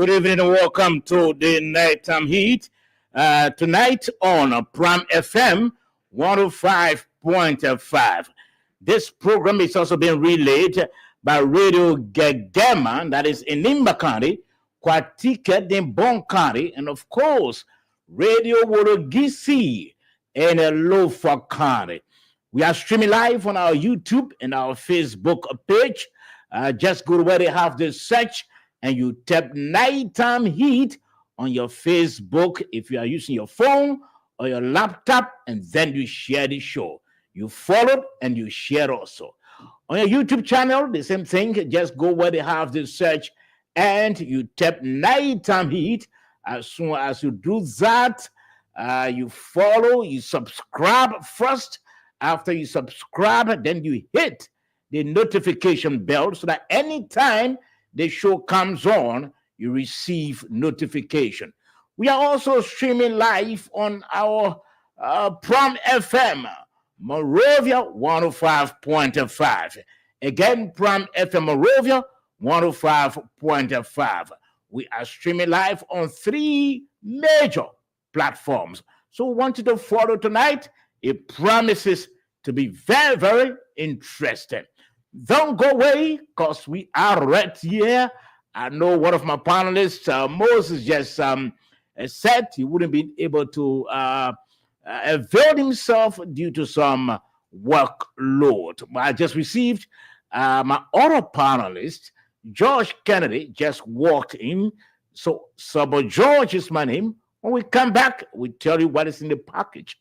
Good evening and welcome to the Nighttime Heat. Tonight on Prime FM 105.5. This program is also being relayed by Radio Gegema, that is in Nimba County, Kwatika in Bon County, and of course, Radio Wologisi in Lofa County. We are streaming live on our YouTube and our Facebook page. Just go to where they have the search and you tap Nighttime Heat on your Facebook if you are using your phone or your laptop, and then you share the show. You follow and you share also. On your YouTube channel, the same thing. Just go where they have the search and you tap Nighttime Heat. As soon as you do that, you follow, you subscribe first. After you subscribe, then you hit the notification bell so that anytime the show comes on, you receive notification. We are also streaming live on our Prom FM, Moravia 105.5. Again, Prom FM Moravia 105.5. We are streaming live on 3 major platforms. So we want you to follow tonight. It promises to be very, very interesting. Don't go away because we are right here. I know one of my panelists, Moses, just said he wouldn't be able to avail himself due to some workload. I just received my other panelist, George Kennedy, just walked in. So Sabo George is my name. When we come back, we tell you what is in the package.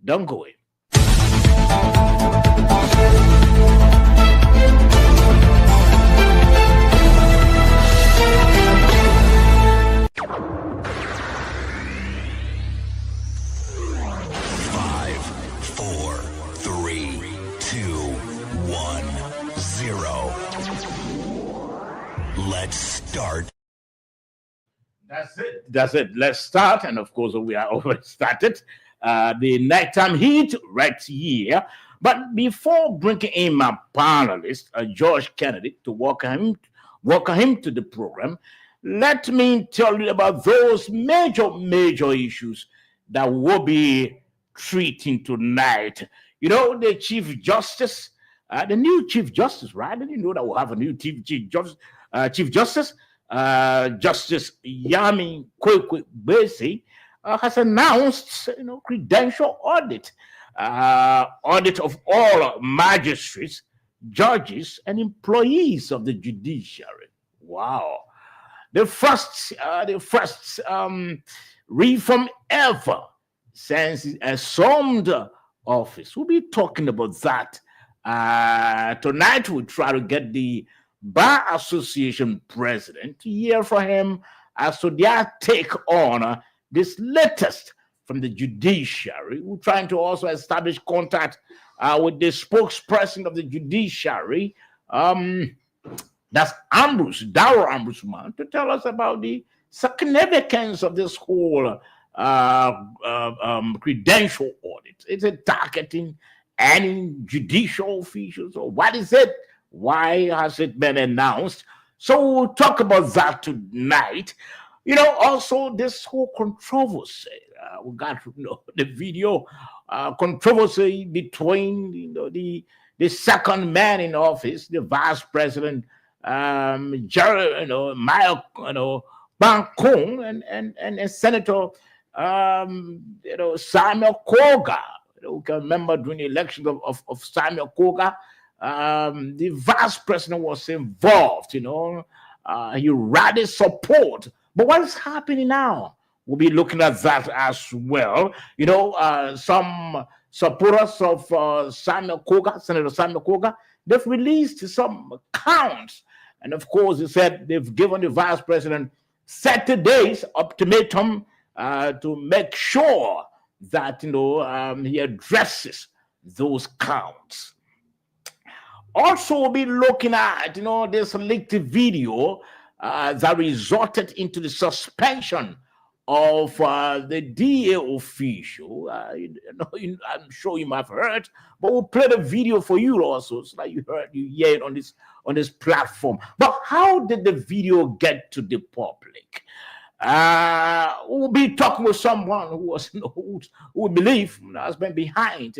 Don't go away. 5, 4, 3, 2, 1, 0. Let's start. That's it. Let's start. And of course, we are already started. The Nighttime Heat right here. But before bringing in my panelist, George Kennedy, to welcome him to the program, let me tell you about those major issues that we'll be treating tonight. You know, the Chief Justice, the new Chief Justice, right? Did you know that we'll have a new Chief Justice? Justice Yami Kwekwe Bese has announced, credential audit of all magistrates, judges, and employees of the judiciary. Wow, the first reform ever since he assumed office. We'll be talking about that tonight. We'll try to get the Bar Association president to hear from him as to their take on this latest from the judiciary. We're trying to also establish contact with the spokesperson of the judiciary. That's Darrell Ambrose-Man, to tell us about the significance of this whole credential audit. Is it targeting any judicial officials, or what is it? Why has it been announced? So we'll talk about that tonight. Also this whole controversy. We got the video controversy between the second man in office, the Vice President Jerry, Maya, Bankong, and Senator Samuel Koga. You can remember during the election of Samuel Koga, the Vice President was involved. He rallied support. But what is happening now? We'll be looking at that as well. Some supporters of Samuel Koga, Senator Samuel Koga, they've released some accounts. And of course, he said they've given the Vice President 30 days ultimatum to make sure that, he addresses those counts. Also, we'll be looking at, this leaked video that resulted into the suspension of the DA official. I'm sure you might have heard, but we'll play the video for you also, so that you hear it on this platform. But how did the video get to the public? We'll be talking with someone who believe has been behind.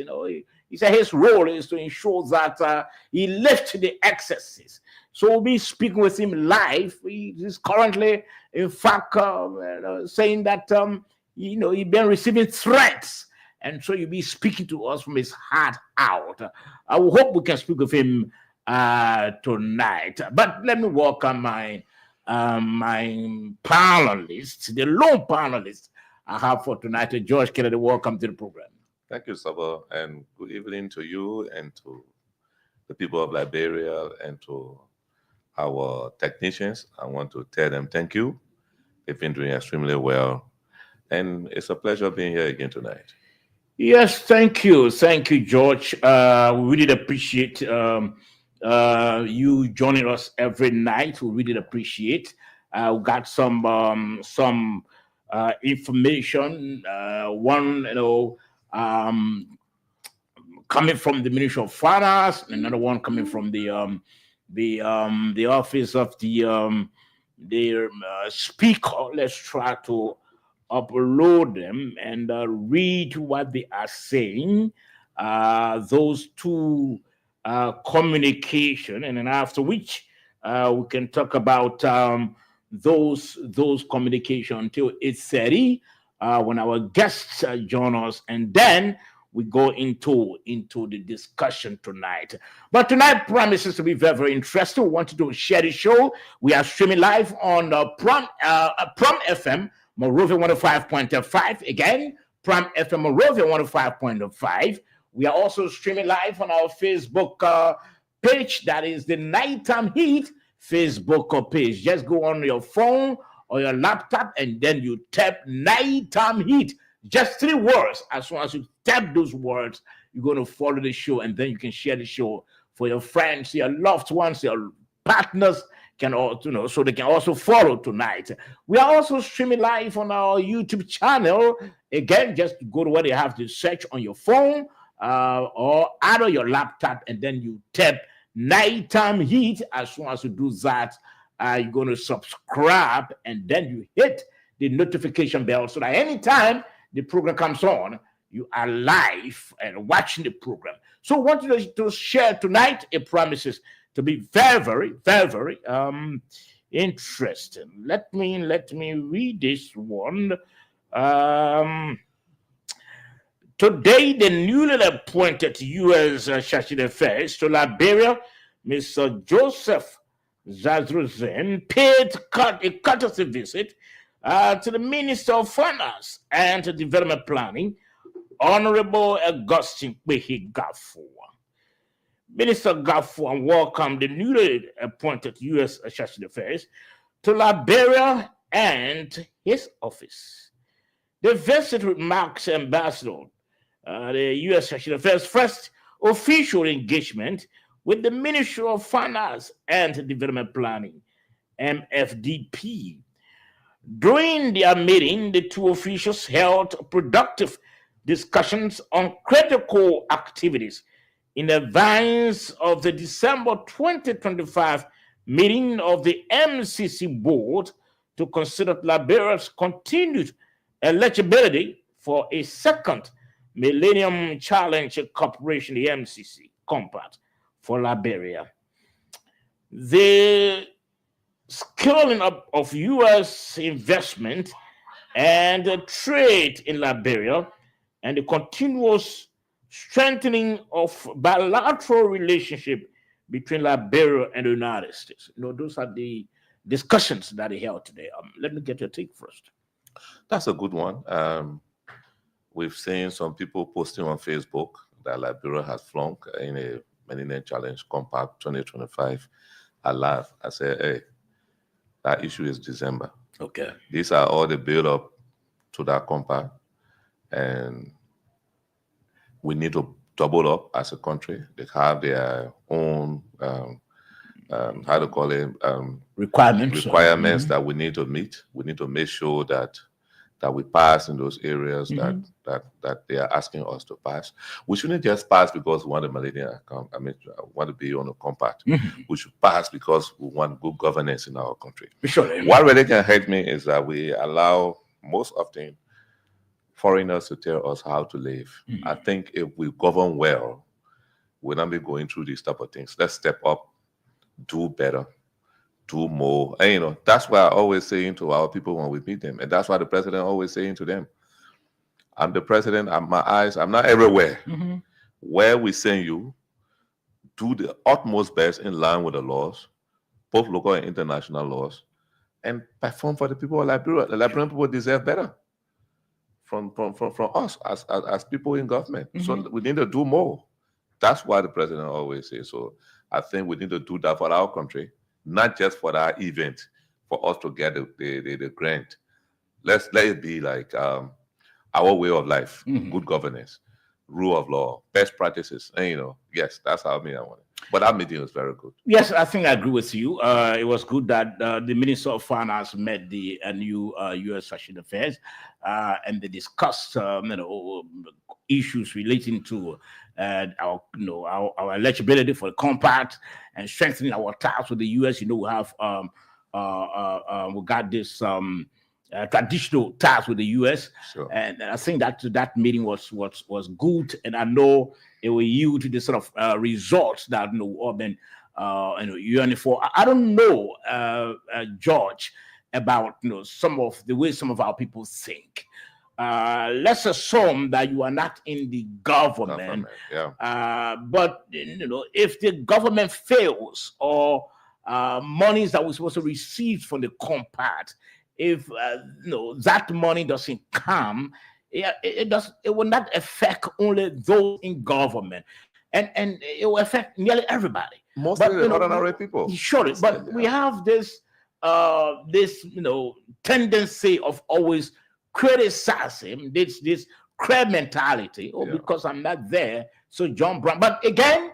He said his role is to ensure that he lifts the excesses. So we'll be speaking with him live. He is currently, in fact, saying that he's been receiving threats, and so you'll be speaking to us from his heart out. I will hope we can speak with him tonight. But let me welcome my panelists, the lone panelists I have for tonight. George Kennedy, welcome to the program. Thank you, Sabo, and good evening to you and to the people of Liberia and to our technicians. I want to tell them thank you. They've been doing extremely well, and it's a pleasure being here again tonight. Yes, thank you, George. We really appreciate you joining us every night. We really appreciate. We got some information. One, coming from the Ministry of Finance, another one coming from the office of the speaker. Let's try to upload them and read what they are saying. Those two communication, and then after which we can talk about those communication until 8:30 when our guests join us, and then we go into the discussion tonight. But tonight promises to be very, very interesting. We wanted to share the show. We are streaming live on Prom FM, Monrovia 105.5. Again, Prom FM, Monrovia 105.5. We are also streaming live on our Facebook page. That is the Nighttime Heat Facebook page. Just go on your phone or your laptop and then you tap Nighttime Heat. Just 3 words. As soon as you tap those words, you're going to follow the show, and then you can share the show for your friends, your loved ones, your partners, can all, so they can also follow tonight. We are also streaming live on our YouTube channel. Again, just go to where you have to search on your phone or out of your laptop, and then you tap Nighttime Heat. As soon as you do that, you're going to subscribe, and then you hit the notification bell so that anytime the program comes on, you are live and watching the program. So I want you to share tonight. It promises to be very, very, very, very interesting. Let me read this one. Today, the newly appointed U.S. Chargé d'Affaires to Liberia, Mr. Joseph Zazruzen, paid a courtesy visit to the Minister of Finance and Development Planning, Honorable Augustine Kwehi Gafua. Minister Gafua welcomed the newly appointed U.S. Chargé d'Affaires to Liberia and his office. The visit marks Ambassador, the U.S. Chargé d'Affaires' first official engagement with the Ministry of Finance and Development Planning, MFDP. During their meeting, the two officials held productive discussions on critical activities in advance of the December 2025 meeting of the MCC board to consider Liberia's continued eligibility for a second Millennium Challenge Corporation, the MCC Compact for Liberia. The scaling up of U.S. investment and trade in Liberia and the continuous strengthening of bilateral relationship between Liberia and the United States. Those are the discussions that they held today. Let me get your take first. That's a good one. We've seen some people posting on Facebook that Liberia has flunked in a Millennium Challenge Compact 2025. I laugh. I say, hey, that issue is December. Okay. These are all the build-up to that compact, and we need to double up as a country. They have their own, requirements that we need to meet. We need to make sure that that we pass in those areas that they are asking us to pass. We shouldn't just pass because we want the millennium account. I want to be on a compact. We should pass because we want good governance in our country. Sure. What really can hurt me is that we allow most often foreigners to tell us how to live. I think if we govern well, we'll not be going through these type of things. Let's step up, do better, do more. And that's why I always saying to our people when we meet them, and that's why the president always saying to them, I'm the president, I'm not everywhere. Where we send you, do the utmost best in line with the laws, both local and international laws, and perform for the people of Liberia. The Liberian people deserve better from us as people in government. So we need to do more. That's why the president always says. So I think we need to do that for our country, not just for that event, for us to get the grant. Let it be like our way of life, good governance, rule of law, best practices. And yes, that's how I want it. But that meeting was very good. Yes, I think I agree with you. It was good that the Minister of Finance met the new U.S. Foreign Affairs, and they discussed issues relating to our eligibility for the compact and strengthening our ties with the U.S. We have we got this traditional ties with the U.S. Sure. And I think that meeting was good, and I know it will yield to the sort of results that have been yearning for. I don't know, George, about some of the way some of our people think. Let's assume that you are not in the government. But if the government fails, or monies that we're supposed to receive from the compact, if that money doesn't come, it will not affect only those in government, and it will affect nearly everybody. Mostly the ordinary people. Surely, but we have this tendency of always criticizing this crab mentality. Because I'm not there, so John Brown. But again,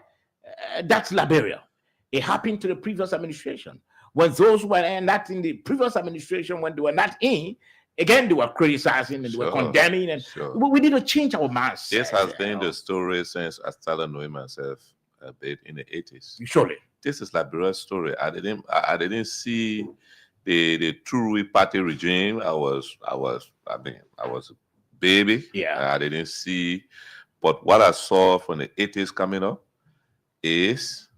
that's Liberia. It happened to the previous administration. When those who were not in the previous administration, when they were not in, again, they were criticizing and they were condemning. And we need to change our mindset. This has been the story since I started knowing myself a bit in the 80s. Surely. This is Liberia's story. I didn't see the True Party regime. I was a baby. Yeah. I didn't see. But what I saw from the 80s coming up is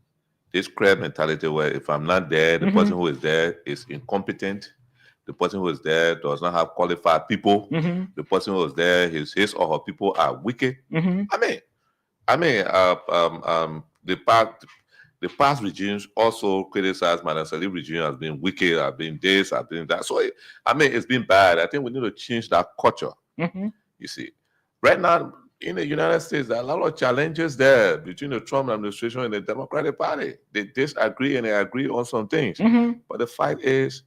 this crab mentality where if I'm not there, the person who is there is incompetent. The person who is there does not have qualified people. The person who is there, his or her people are wicked. The past regimes also criticized Madam Salif regime as being wicked, as being this, as being that. So it's been bad. I think we need to change that culture. You see, right now in the United States, there are a lot of challenges there between the Trump administration and the Democratic Party. They disagree and they agree on some things. But the fact is,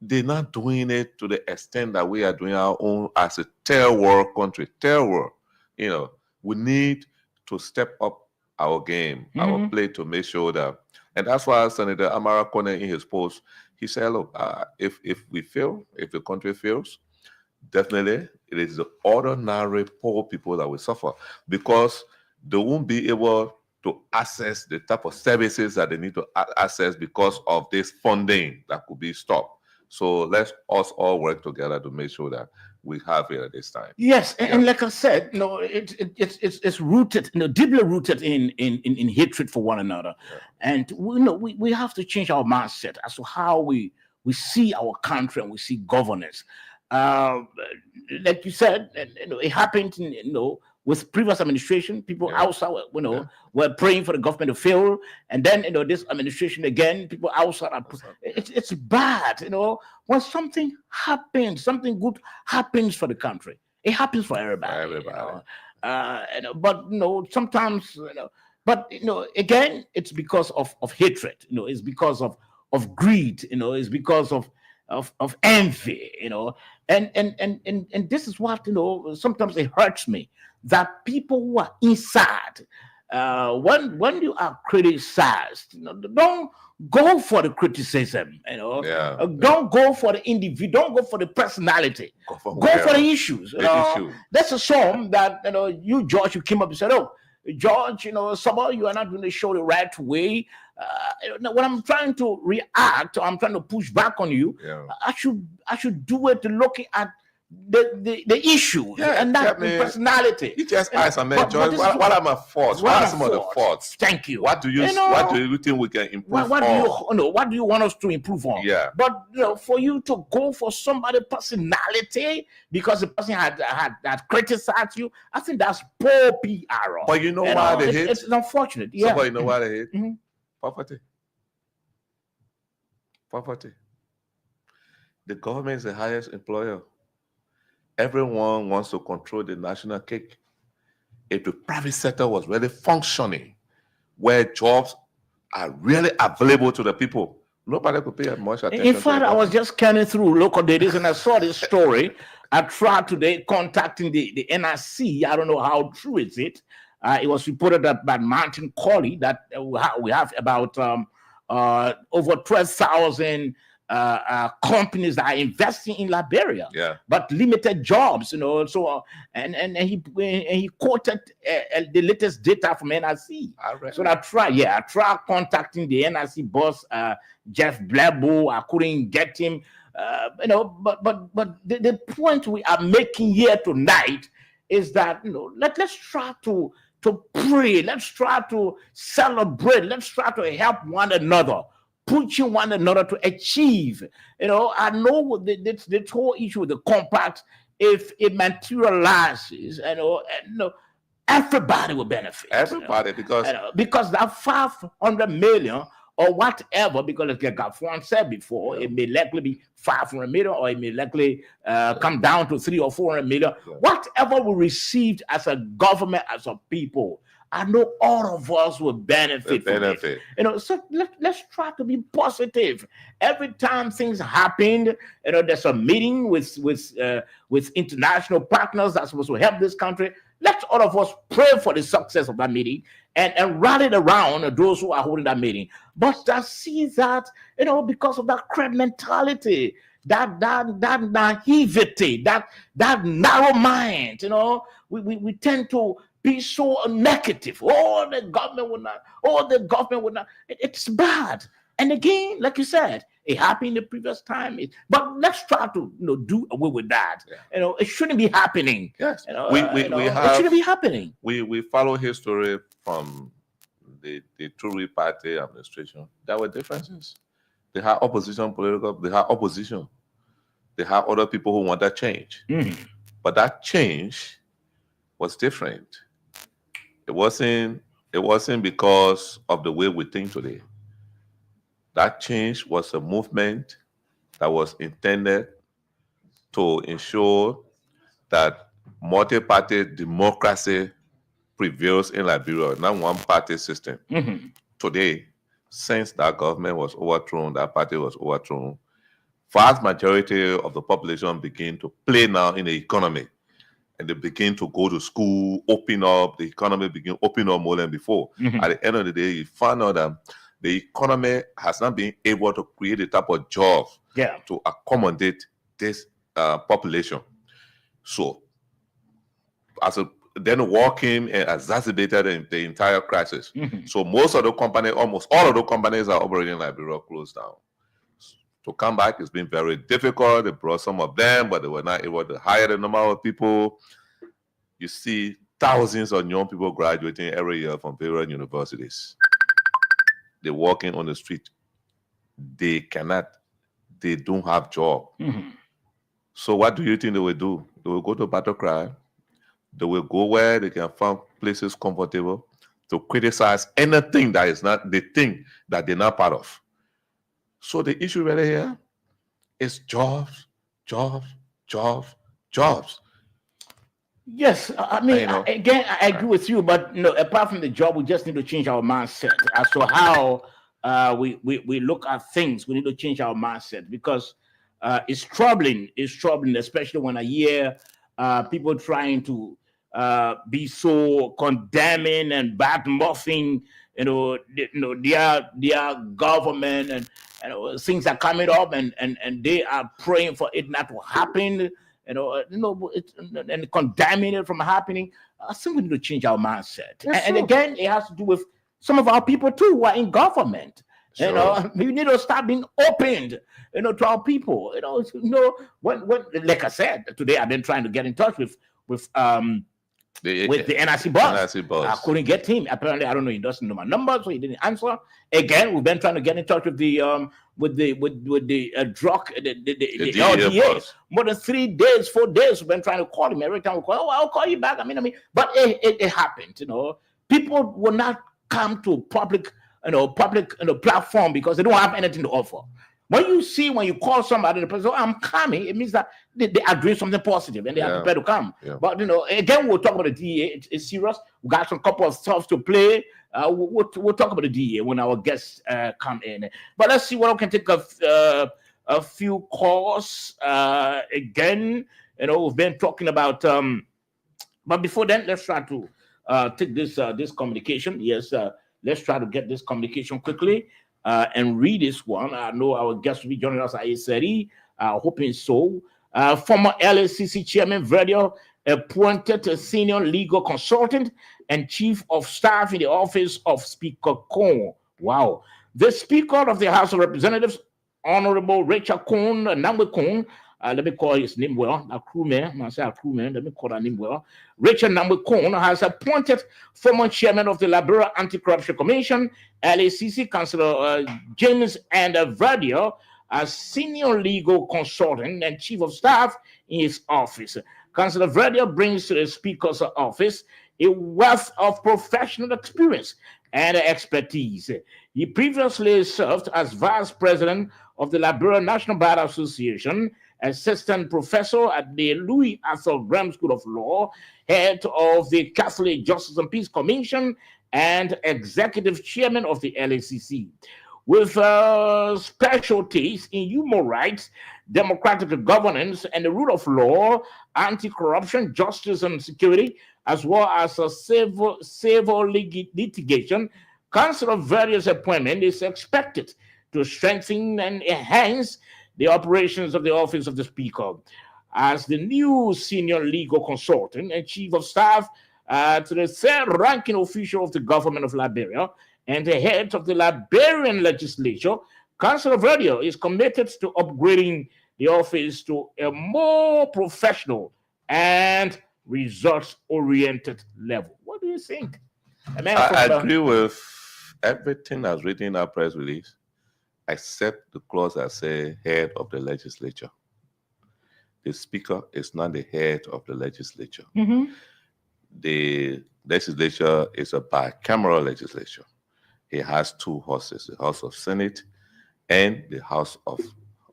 they're not doing it to the extent that we are doing our own as a third world country. Third world, we need to step up our game, our play, to make sure that. And that's why Senator Amara Kone, in his post, he said, look, if we fail, if the country fails, definitely it is the ordinary poor people that will suffer, because they won't be able to access the type of services that they need to access because of this funding that could be stopped. So let's us all work together to make sure that we have it at this time. Yes, and like I said, it's rooted, deeply rooted in hatred for one another, and we have to change our mindset as to how we see our country and we see governance. Like you said, it happened, with previous administration. People outside, were praying for the government to fail, and then this administration again, people outside are. It's bad, when something happens, something good happens for the country. It happens for everybody. But sometimes, but again, it's because of hatred. It's because of greed. It's because of envy. And this is what sometimes it hurts me, that people who are inside when you are criticized, don't go for the criticism. Don't go for the individual. Don't go for the personality. Go for the issues. That's a song that you, George, you came up and said, "Oh, George, somehow you are not going to show the right way." When I'm trying to react, or I'm trying to push back on you, I should do it looking at the issue and not the personality. You just ask a man, George, what are my faults? What are some of the faults? Thank you. What do you think we can improve on? What do you want us to improve on? Yeah. But for you to go for somebody's personality because the person had criticized you, I think that's poor PR. But you know why they hate? It's unfortunate. Yeah. Somebody know why they hate? Mm-hmm. Poverty. The government is the highest employer. Everyone wants to control the national cake. If the private sector was really functioning, where jobs are really available to the people, nobody could pay much attention. In fact, I was just scanning through local dailies and I saw this story. I tried today contacting the NRC. I don't know how true is it. It was reported that by Mountain Colley that we have about over 12,000 companies that are investing in Liberia, but limited jobs, So and he quoted the latest data from NRC. So I tried contacting the NRC boss, Jeff Blabo. I couldn't get him, But the point we are making here tonight is that let's try to pray. Let's try to celebrate. Let's try to help one another. Pushing one another to achieve. I know this whole issue with the compact, if it materializes, everybody will benefit. Everybody, because that 500 million or whatever, because like Gafwan said before, it may likely be 500 million or it may likely come down to 300 or 400 million. Whatever we received as a government, as a people, I know all of us will benefit from it. So let's try to be positive. Every time things happen, there's a meeting with international partners that's supposed to help this country. Let all of us pray for the success of that meeting and rally around those who are holding that meeting. But I see that, because of that crab mentality, that naivety, that narrow mind, we tend to be so negative. The government would not. It's bad. And again, like you said, it happened in the previous time. But let's try to do away with that. It shouldn't be happening. Yes, it shouldn't be happening. We follow history from the Tory party administration. There were differences. They had opposition. They had other people who wanted change. But that change was different. It wasn't because of the way we think today. That change was a movement that was intended to ensure that multi-party democracy prevails in Liberia, not one-party system. Today, since that government was overthrown, that party was overthrown, vast majority of the population begin to play now in the economy. And they begin to go to school, open up, the economy begin open up more than before. At the end of the day, you find out that the economy has not been able to create a type of job to accommodate this population. So, then walking and exacerbated the entire crisis. So almost all of the companies are operating in Liberia closed down. To come back, it's been very difficult. They brought some of them, but they were not able to hire the number of people. You see thousands of young people graduating every year from various universities. They're walking on the street. They don't have job. So what do you think they will do? They will go to battle cry. They will go where they can find places comfortable to criticize anything that is not the thing that they're not part of. So the issue really here is jobs. Yes, I mean, again, I agree with you, but apart from the job, we just need to change our mindset as to how we look at things. We need to change our mindset because it's troubling. It's troubling, especially when I hear people trying to be so condemning and bad mouthing, their government, and things are coming up, and they are praying for it not to happen, and condemning it from happening. I think we need to change our mindset. And again, it has to do with some of our people too who are in government. Sure. We need to start being opened, to our people. When like I said today, I've been trying to get in touch with the NRC boss. I couldn't get him. Apparently, I don't know. He doesn't know my number, so he didn't answer. Again, we've been trying to get in touch with the drug, the LDA. More than 3 days, 4 days, we've been trying to call him. Every time we call, I'll call you back. I mean, but it happened. People will not come to public platform because they don't have anything to offer. When you call somebody, the person, I'm coming, it means that they are doing something positive and they are prepared to come. Yeah. But again, we'll talk about the DEA. It's serious. We got some couple of stuff to play. We'll talk about the DEA when our guests come in. But let's see what I can take a few calls again. We've been talking about. But before then, let's try to take this communication. Yes, let's try to get this communication quickly. And read this one. I know our guest will be joining us at 8:30. Hoping so. Former LACC Chairman Verdio appointed a senior legal consultant and chief of staff in the office of Speaker Cohn. Wow. The Speaker of the House of Representatives, Honorable Richard Cohn, Namwe Cohn, let me call his name well. A crewman. Let me call that name well. Richard Namwe Cohn has appointed former chairman of the Liberia Anti-Corruption Commission, LACC, Councillor James and Verdio, as senior legal consultant and chief of staff in his office. Councillor Verdio brings to the Speaker's office a wealth of professional experience and expertise. He previously served as vice president of the Liberia National Bar Association, assistant professor at the Louis Arthur Graham School of Law, head of the Catholic Justice and Peace Commission, and executive chairman of the LACC. With specialties in human rights, democratic governance, and the rule of law, anti-corruption, justice, and security, as well as civil litigation, Councillor Verdio's appointment is expected to strengthen and enhance the operations of the Office of the Speaker. As the new senior legal consultant and chief of staff to the third-ranking official of the government of Liberia and the head of the Liberian legislature, Councillor Verdio is committed to upgrading the office to a more professional and results-oriented level. What do you think? I agree with everything that's written in our press release, except the clause that says head of the legislature. The Speaker is not the head of the legislature. Mm-hmm. The legislature is a bicameral legislature. It has two houses, the House of Senate and the House of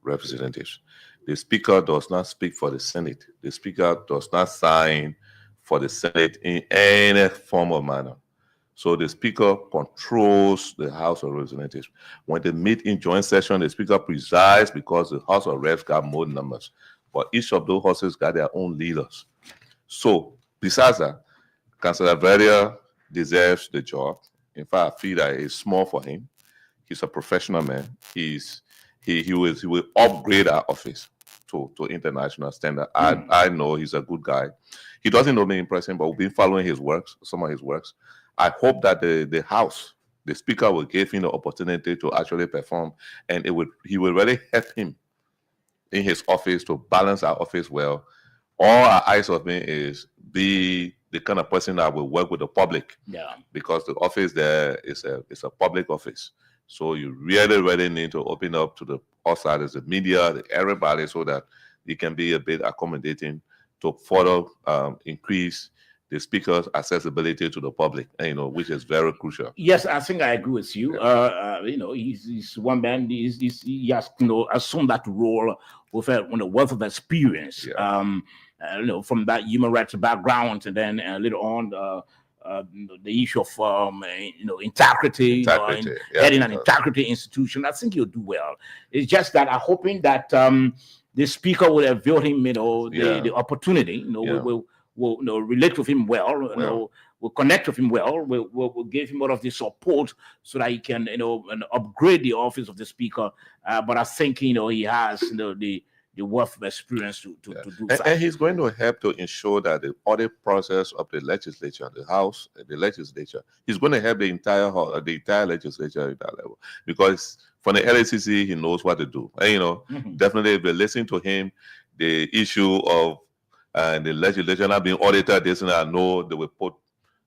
Representatives. The Speaker does not speak for the Senate. The Speaker does not sign for the Senate in any form or manner. So the Speaker controls the House of Representatives. When they meet in joint session, the Speaker presides because the House of Reps got more numbers. But each of those houses got their own leaders. So besides that, Councillor Verdio deserves the job. In fact, I feel that it's small for him. He's a professional man. He will upgrade our office to international standard. I know he's a good guy. He doesn't know me in person, but we've been following his works, some of his works. I hope that the House, the Speaker, will give him the opportunity to actually perform, and he will really help him in his office to balance our office well. All our eyes of me is be the kind of person that will work with the public. Yeah. Because the office there is a public office. So you really, really need to open up to the outsiders, the media, everybody, so that it can be a bit accommodating to further increase the Speaker's accessibility to the public, which is very crucial. Yes, I think I agree with you. He's one man. He has assumed that role with a wealth of experience. Yeah. From that human rights background, and then later on the issue of integrity, heading an integrity institution. I think he'll do well. It's just that I'm hoping that the Speaker will avail him, the opportunity. will relate with him well, will connect with him well, will give him all of the support so that he can and upgrade the office of the speaker. But I think he has the wealth of experience to do that. And he's going to help to ensure that the audit process of the legislature, the House, the legislature, he's going to help the entire legislature at that level, because for the LACC, he knows what to do. And, definitely if they listen to him, the issue of the legislature not being audited, I know they will put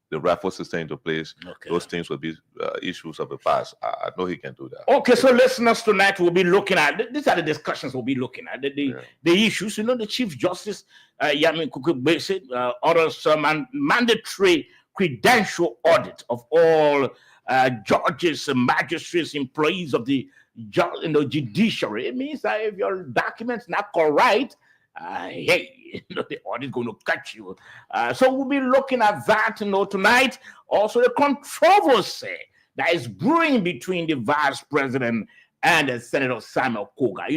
the raffle system into place. Okay. Those things will be issues of the past. I know he can do that. Okay, so listeners, tonight we'll be looking at, these are the discussions we'll be looking at, the issues. The Chief Justice Yamin Kuku orders mandatory credential audit of all judges, magistrates, employees of the judiciary. It means that if your documents not correct, the audit is going to catch you. So we'll be looking at that tonight. Also, the controversy that is brewing between the Vice President and Senator Samuel Koga.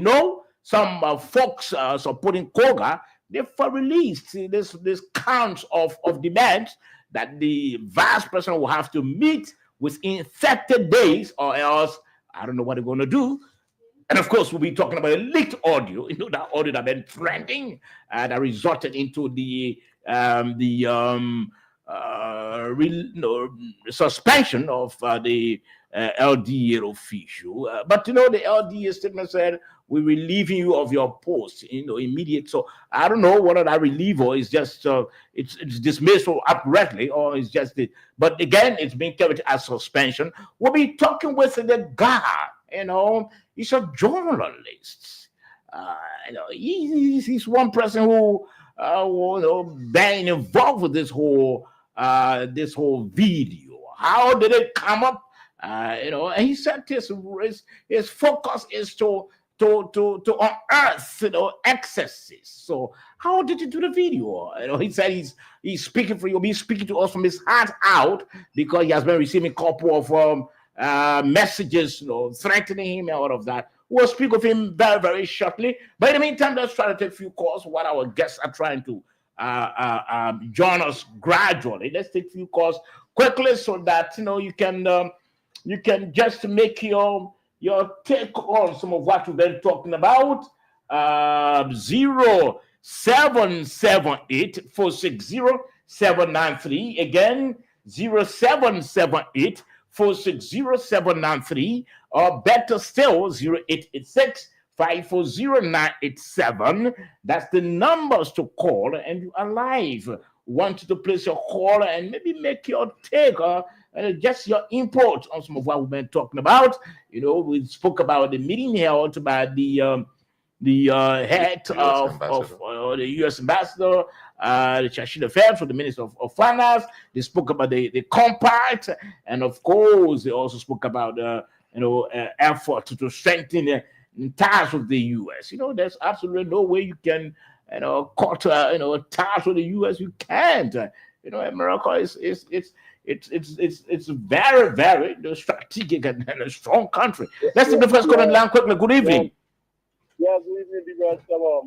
Some folks supporting Koga, they've released this counts of demands that the Vice President will have to meet within 30 days, or else I don't know what they're going to do. And of course, we'll be talking about a leaked audio, that audio that been trending that resulted into the suspension of the LDA official. But the LDA statement said, we're relieving you of your post, immediate. So I don't know whether that relieval is just it's dismissed outrightly, or it's just but again, it's being kept as suspension. We'll be talking with the guy. He's a journalist. He's one person who been involved with this whole video. How did it come up? And he said his focus is to unearth excesses. So how did you do the video? He said he's speaking he'll be speaking to us from his heart out, because he has been receiving a couple of messages, threatening him and all of that. We'll speak with him very, very shortly. But in the meantime, let's try to take a few calls while our guests are trying to join us gradually. Let's take a few calls quickly so that you can just make your take on some of what we've been talking about. 0778 460 793. Again, 0778 460 793, or better still, 0886 540 987. That's the numbers to call, and you are live. Want to place your call and maybe make your take or just your input on some of what we've been talking about. We spoke about the meeting held by the head of the U.S. ambassador, the Chashida Phelps, the Minister of Finance. They spoke about the compact, and of course, they also spoke about effort to strengthen ties with the U.S. There's absolutely no way you can cut ties with the U.S. You can't. America is it's very, very strategic and a strong country. Let's take the first call on the line quickly. Good evening. Yeah, good evening, Big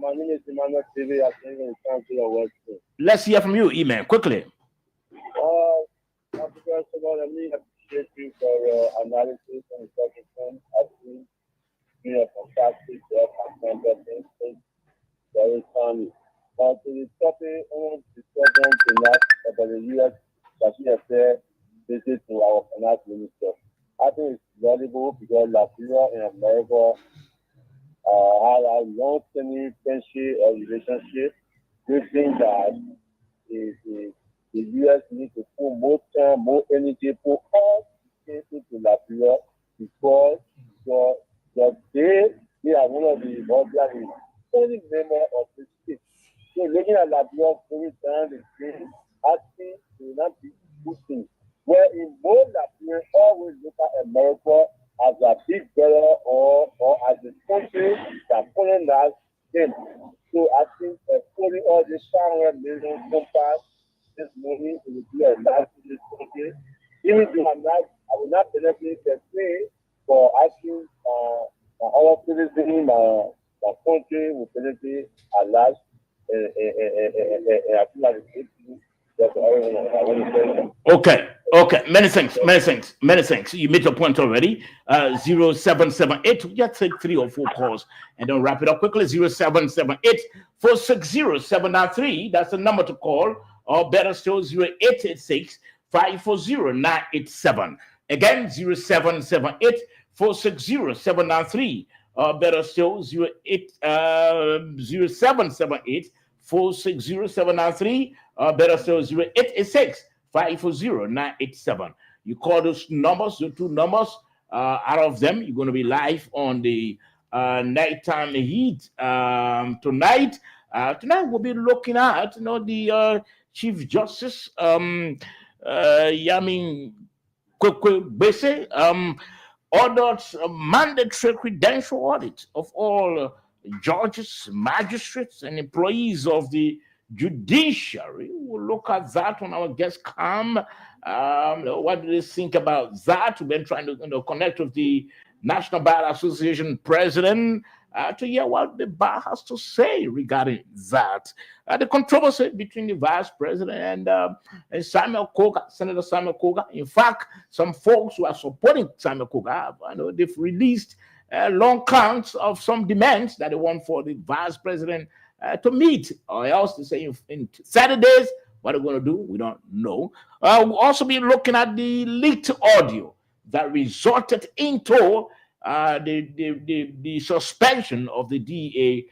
My name is Emmanuel TV. I think in Council of West. Let's hear from you, Eman, quickly. First of all, let me appreciate you for your analysis and discussion. I think you are fantastic job and content. Very funny. To the topic on discussion tonight about the U.S. Chashida visit to our finance minister. I think it's valuable because Liberia and America had a long-standing friendship or relationship. We think that the U.S. needs to put more time, more energy, put all the into Liberia because they are one of the only members of the state. So looking at Liberia every time they say, asking to not be good things. Where in most Liberia always look at America as a big brother or as a country that colonized them. So I think putting all this $500 million compass, this money will be a lot to this country. Even though I will not benefit the way for asking other citizens, my country will benefit a lot. I feel like it's good to you. That's everyone I want to say. Okay. Many thanks. You made your point already. 0778. We just take 3 or 4 calls and then wrap it up quickly. 0778 460 793. That's the number to call. Or better still, 0886 540 987. Again, 0778 460 793. Better still, 0778 460 793. Better still, 0886 540 987. You call those numbers, the 2 numbers. Out of them, you're going to be live on the nighttime heat tonight. Tonight we'll be looking at the Chief Justice Yamin Kwekwe ordered a mandatory credential audit of all judges, magistrates, and employees of the judiciary. We'll look at that when our guests come. What do they think about that? We've been trying to connect with the National Bar Association president to hear what the bar has to say regarding that. The controversy between the vice president and Samuel Koga, Senator Samuel Koga. In fact, some folks who are supporting Samuel Koga, they've released long counts of some demands that they want for the vice president to meet, or else to say in Saturdays. What they're going to do, we don't know. We'll also be looking at the leaked audio that resulted into the suspension of the DA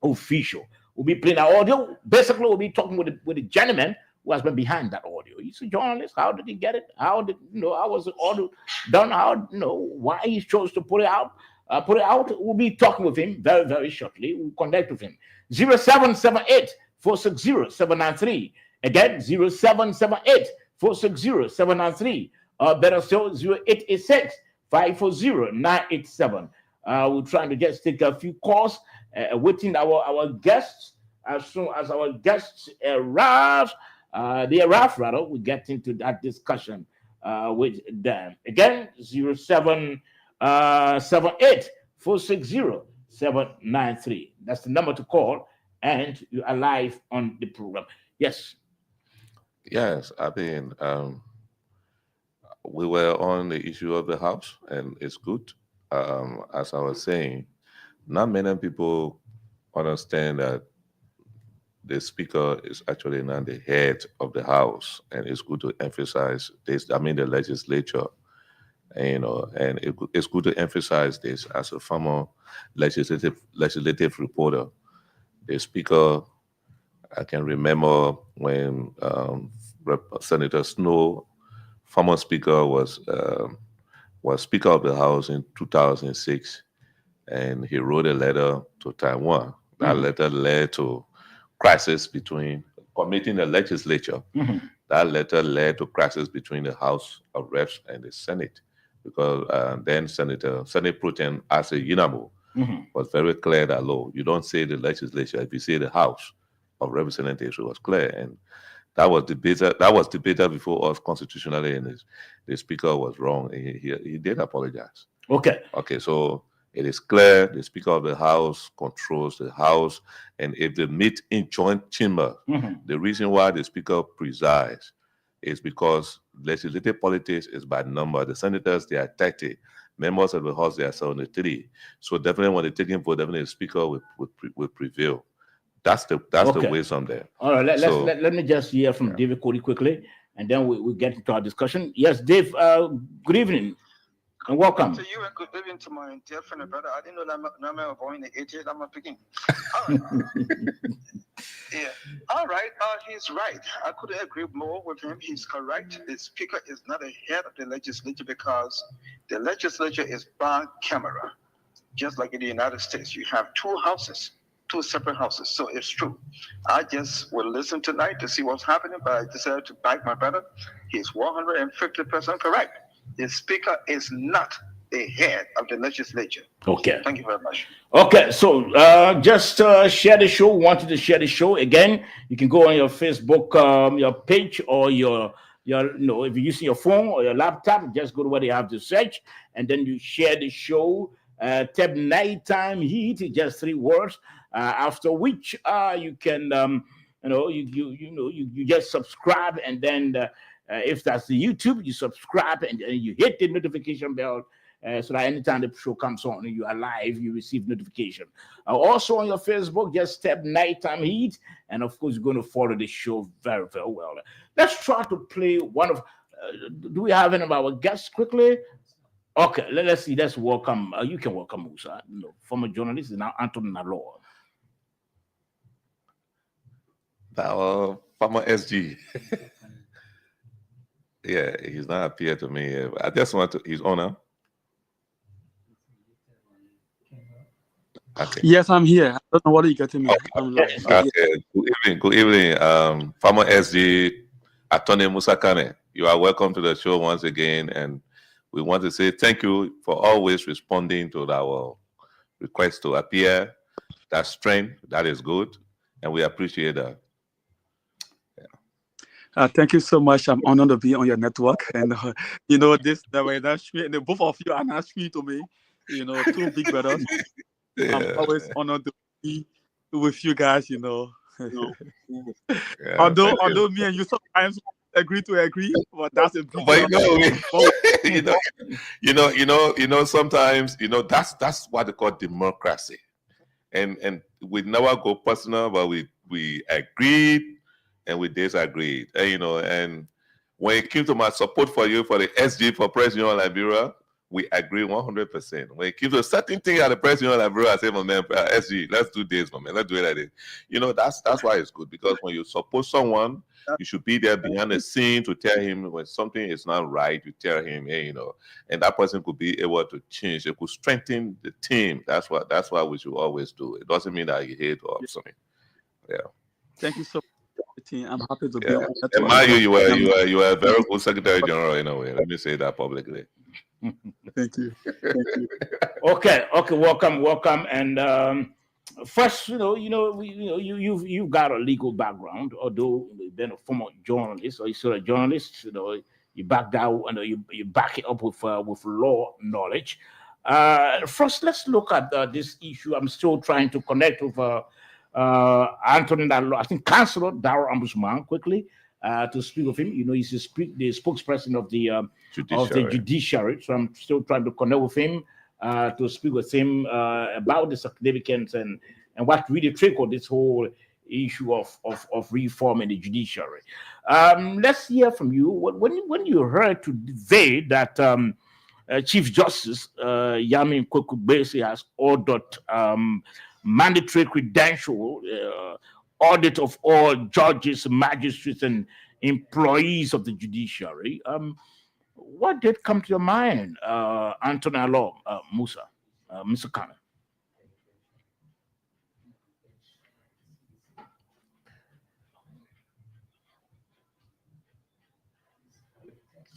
official. We'll be playing our audio. Basically, we'll be talking with the gentleman who has been behind that audio. He's a journalist. How did he get it? How was the audio done? Why he chose to put it out? We'll be talking with him very, very shortly. We'll connect with him. 0778 460 793. Again, 0778 460 793. Better still, 0886 540 987. We're trying to just take a few calls, waiting our guests. As soon as our guests arrive, we get into that discussion with them. Again, 0778 460 793. That's the number to call, and you are live on the program. Yes. Yes, I mean, we were on the issue of the House, and it's good. As I was saying, not many people understand that the Speaker is actually not the head of the House, and it's good to emphasize this. I mean, the legislature. And it's good to emphasize this as a former legislative reporter. The Speaker, I can remember when Senator Snow, former Speaker, was Speaker of the House in 2006, and he wrote a letter to Taiwan. That letter led to crisis between committing the legislature. That letter led to crisis between the House of Reps and the Senate. Because then Senate Pro Tem Asa Yinamo was very clear that you don't say the legislature if you say the House of Representatives. It was clear, and that was debated before us constitutionally, and the Speaker was wrong. He did apologize. Okay, so it is clear the Speaker of the House controls the House, and if they meet in joint chamber, the reason why the Speaker presides is because legislative politics is by number. The senators, they are 30. Members of the House, they are 73. So definitely when they take in vote, definitely the Speaker will prevail. That's the wisdom there. All right, let me just hear from David Cody quickly, and then we get into our discussion. Yes, Dave, good evening. And welcome. To you and good evening to my dear friend and brother. I didn't know that I'm avoiding the 88. I'm not picking. Yeah. All right. He's right. I couldn't agree more with him. He's correct. The Speaker is not a head of the legislature because the legislature is by camera. Just like in the United States, you have 2 houses, 2 separate houses. So it's true. I just will listen tonight to see what's happening, but I decided to back my brother. He's 150% correct. The Speaker is not the head of the legislature. Okay. Thank you very much. Okay, so just share the show. Wanted to share the show again? You can go on your Facebook, your page, or your if you're using your phone or your laptop, just go to where they have the search, and then you share the show Type Nighttime Heat, just 3 words. After which you can, you just subscribe, and then if that's the YouTube, you subscribe and you hit the notification bell. So that anytime the show comes on and you are live, you receive notification. Also on your Facebook, just type Nighttime Heat, and of course, you're going to follow the show very, very well. Let's try to play one of. Do we have any of our guests quickly? Okay, let's see. Let's welcome. You can welcome Musa, former journalist, now Anthony Nalor. Our former SG. Yeah, he's not appeared to me. I just want to his honor. Okay. Yes, I'm here. I don't know what you getting me. Okay. Good evening. Former SG Attorney Musa Kane. You are welcome to the show once again, and we want to say thank you for always responding to our request to appear. That's strength. That is good, and we appreciate that. Thank you so much. I'm honored to be on your network, and this the way that and both of you are not sweet to me. Two big brothers. Yeah. I'm always honored to be with you guys. Yeah, although me and you sometimes agree to agree, but that's a big. But sometimes that's what they call democracy, and we never go personal, but we agreed and we disagreed, and when it came to my support for you for the SG for President of Liberia, we agree 100%. When it came to a certain thing at the President of Liberia, I say, my man, SG, let's do this, my man, let's do it like this. That's why it's good, because when you support someone, you should be there behind the scene to tell him when something is not right. You tell him, hey, and that person could be able to change. It could strengthen the team. That's what we should always do. It doesn't mean that you hate or something. Yeah. Thank you so much. I'm happy to be on that. And Mario, you were a very good Secretary General in a way. Let me say that publicly. Thank you. Okay, welcome. And first, you've got a legal background, although you've been a former journalist, or you're still a journalist. You back down, you back it up with law knowledge. First, let's look at this issue. I'm still trying to connect with Anthony Nalor, I think Councillor Darrell Ombudsman, quickly to speak with him. He's the spokesperson of the judiciary. So I'm still trying to connect with him to speak with him about the significance and what really triggered this whole issue of reform in the judiciary. Let's hear from you. When you heard today that Chief Justice Yamin Kwekubesi has ordered mandatory credential audit of all judges, magistrates, and employees of the judiciary, what did come to your mind, Anthony Nalor, Musa, Mr. Kane?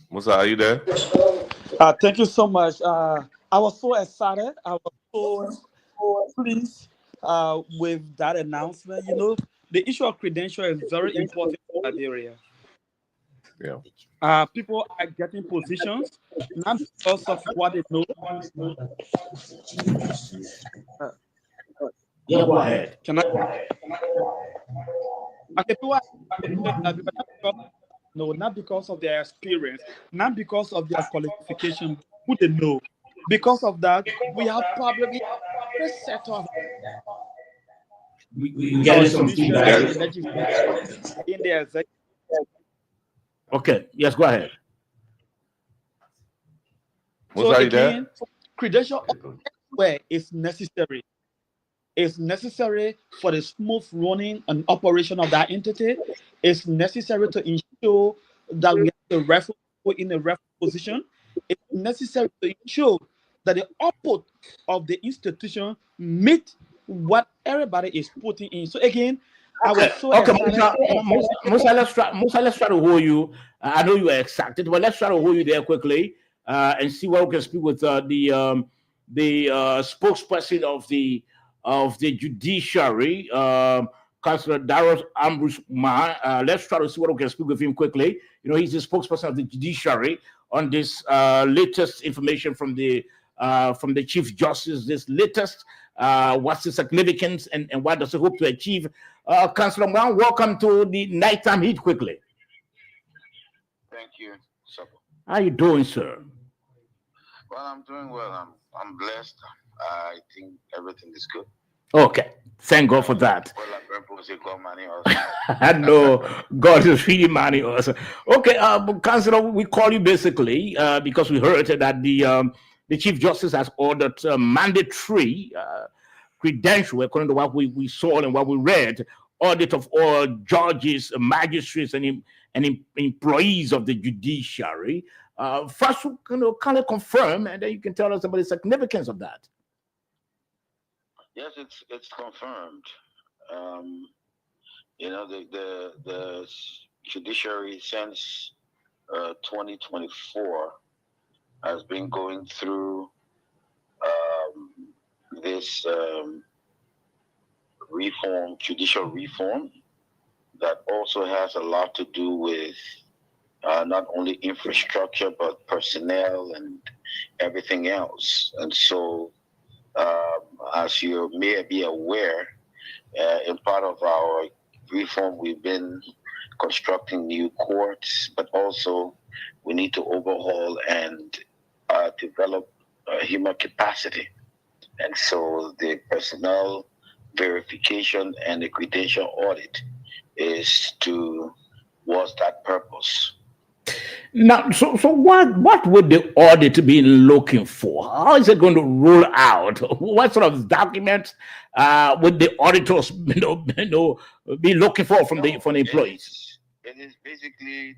Musa, are you there? Thank you so much. I was so excited. I was so pleased with that announcement. The issue of credential is very important in that area. Yeah. People are getting positions not because of what they know. Yeah, go ahead. Can I? Okay, people are not because of their experience, not because of their qualification, who they know. Because of that, we have probably a set of we get some feedback in the executive. Okay, yes, go ahead. Musa, are you there? Credential where is necessary. It's necessary for the smooth running and operation of that entity. It's necessary to ensure that we have the referee in a referee position. It's necessary to ensure that the output of the institution meet what everybody is putting in. So again, I was so Musa, let's try to hold you. I know you are excited, but let's try to hold you there quickly and see what we can speak with the spokesperson of the judiciary, Councillor Darrell Ombudsman. Let's try to see what we can speak with him quickly. He's the spokesperson of the judiciary on this latest information from the from the Chief Justice, this latest? What's the significance and what does it hope to achieve? Councillor Brown, welcome to the Nighttime Heat quickly. Thank you, sir. How are you doing, sir? Well, I'm doing well. I'm blessed. I think everything is good. Okay. Thank God for that. Well, I know God is feeding money also. Okay, Councillor, we call you basically because we heard that the Chief Justice has ordered mandatory credential, according to what we saw and what we read, audit of all judges, magistrates, and employees of the judiciary. First, kind of confirm, and then you can tell us about the significance of that. Yes, it's confirmed. The judiciary since 2024 has been going through this judicial reform that also has a lot to do with not only infrastructure but personnel and everything else. And so, as you may be aware, in part of our reform, we've been constructing new courts, but also we need to overhaul and develop human capacity. And so the personnel verification and the credential audit was that purpose. Now, so what would the audit be looking for? How is it going to roll out? What sort of documents would the auditors be looking for from the employees? It is basically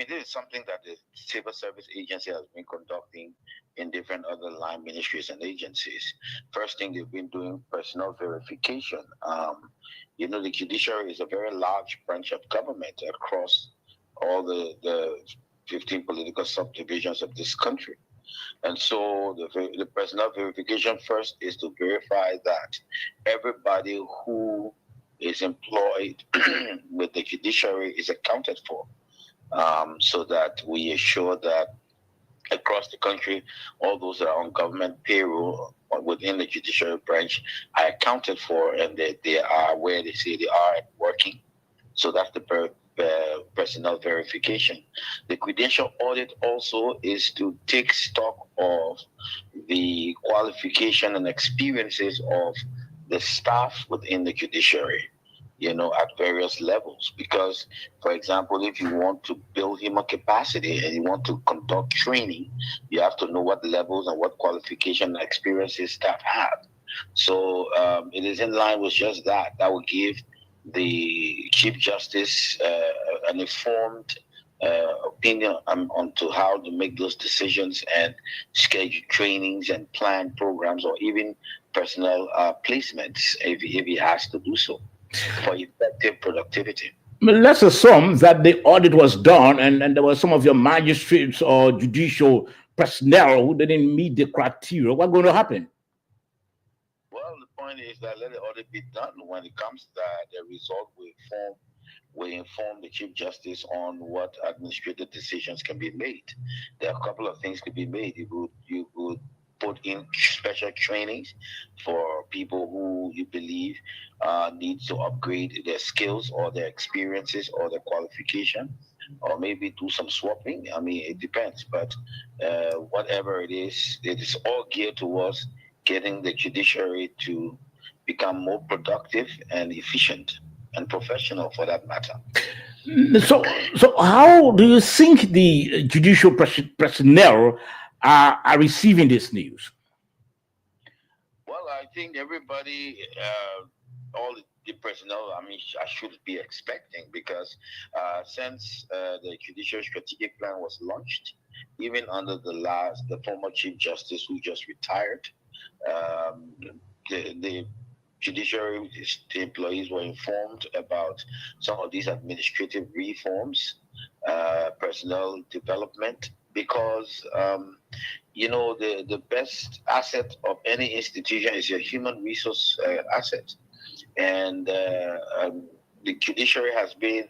this is something that the Civil Service Agency has been conducting in different other line ministries and agencies. First thing they've been doing personnel verification. The judiciary is a very large branch of government across all the 15 political subdivisions of this country. And so the personnel verification first is to verify that everybody who is employed with the judiciary is accounted for, so that we assure that across the country, all those that are on government payroll within the judiciary branch are accounted for, and that they are where they say they are working. So that's the personnel verification. The credential audit also is to take stock of the qualification and experiences of the staff within the judiciary, at various levels. Because, for example, if you want to build human capacity and you want to conduct training, you have to know what levels and what qualification and experiences staff have. So it is in line with just that. That will give the Chief Justice an informed opinion on to how to make those decisions and schedule trainings and plan programs, or even personnel placements if he has to do so for effective productivity. Let's assume that the audit was done and there were some of your magistrates or judicial personnel who didn't meet the criteria. What's going to happen? Well, the point is that let the audit be done. When it comes to that, the result will inform the Chief Justice on what administrative decisions can be made. There are a couple of things to be made. You would put in special trainings for people who you believe need to upgrade their skills or their experiences or their qualification, or maybe do some swapping. It depends. But whatever it is all geared towards getting the judiciary to become more productive and efficient and professional, for that matter. So how do you think the judicial personnel are receiving this news? Well, I think everybody, all the personnel, I should be expecting, because since the Judicial Strategic Plan was launched, even under the former Chief Justice who just retired, the judiciary, the employees were informed about some of these administrative reforms, personnel development, because the best asset of any institution is your human resource asset. And the judiciary has been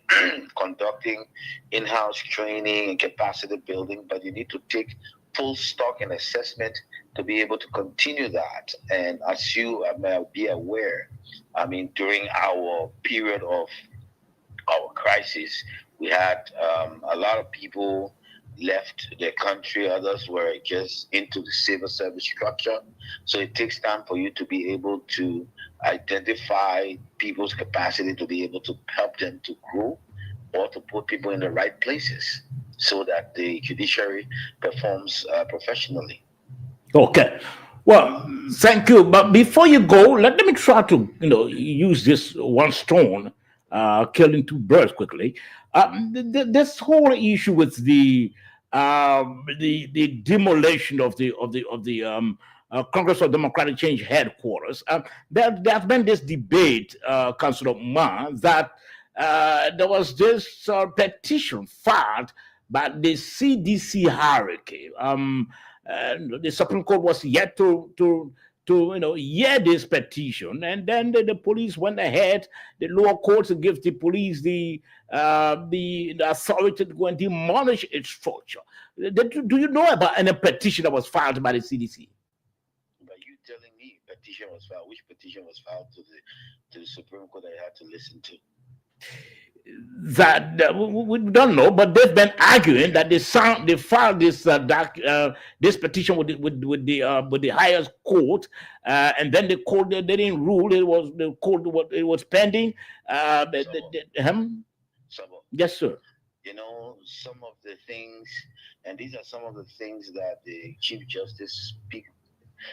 conducting in-house training and capacity building, but you need to take full stock and assessment to be able to continue that. And as you may be aware, I mean, during our period of our crisis, we had a lot of people left the country, others were just into the civil service structure. So it takes time for you to be able to identify people's capacity to be able to help them to grow or to put people in the right places so that the judiciary performs professionally. Okay. Well, thank you. But before you go, let me try to use this one stone, killing two birds quickly. This whole issue with the demolition of the Congress of Democratic Change headquarters. There's been this debate, Councilor Ma, that there was this petition filed by the CDC hierarchy. The Supreme Court was yet to hear this petition, and then the police went ahead, the lower courts, to give the police the authority to go and demolish its structure. Do you know about any petition that was filed by the CDC? By you telling me petition was filed, which petition was filed to the Supreme Court that I had to listen to? That we don't know, but they've been arguing that they filed this this petition with the highest court, and then the court they didn't rule. It was pending. Yes, sir. You know, some of the things, and these are some of the things that the Chief Justice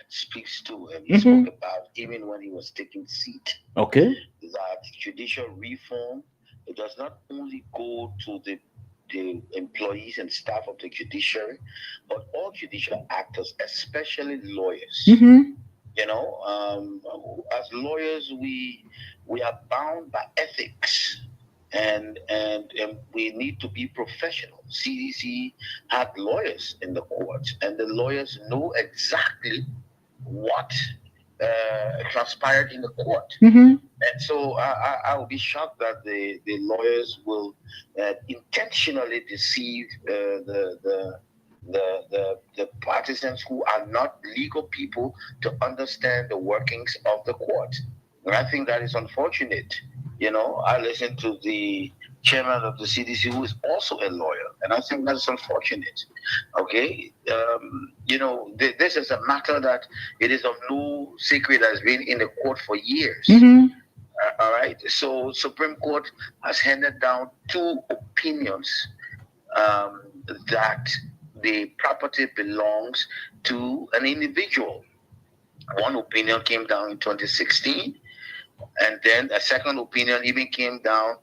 speaks to, and he spoke about even when he was taking seat. Okay. That judicial reform, it does not only go to the employees and staff of the judiciary, but all judicial actors, especially lawyers. You know, as lawyers, we are bound by ethics, and we need to be professional. CDC had lawyers in the courts, and the lawyers know exactly what transpired in the court. And so I will be shocked that the lawyers will intentionally deceive the partisans who are not legal people to understand the workings of the court. And I think that is unfortunate. You know, I listened to the chairman of the CDC, who is also a lawyer, and I think that's unfortunate. Okay, you know, this is a matter that it is of no secret, has been in the court for years. All right, so Supreme Court has handed down two opinions that the property belongs to an individual. One opinion came down in 2016. And then a second opinion even came down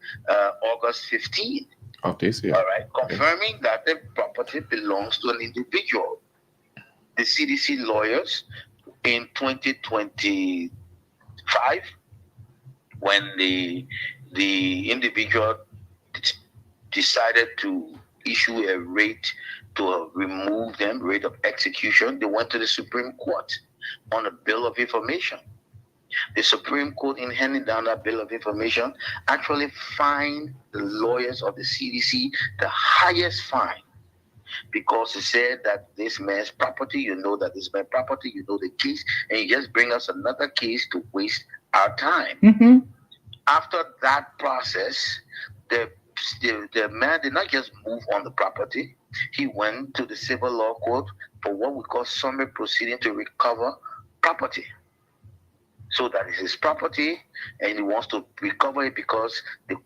August 15th. Of this year. All right, confirming that the property belongs to an individual. The CDC lawyers in 2025, when the individual decided to issue a rate to remove them, rate of execution, they went to the Supreme Court on a bill of information. The Supreme Court, in handing down that bill of information, actually fined the lawyers of the CDC the highest fine, because it said that this man's property, you know that this man's property, you know the case, and you just bring us another case to waste our time. After that process, the man did not just move on the property. He went to the civil law court for what we call summary proceeding to recover property. So that is his property, and he wants to recover it because the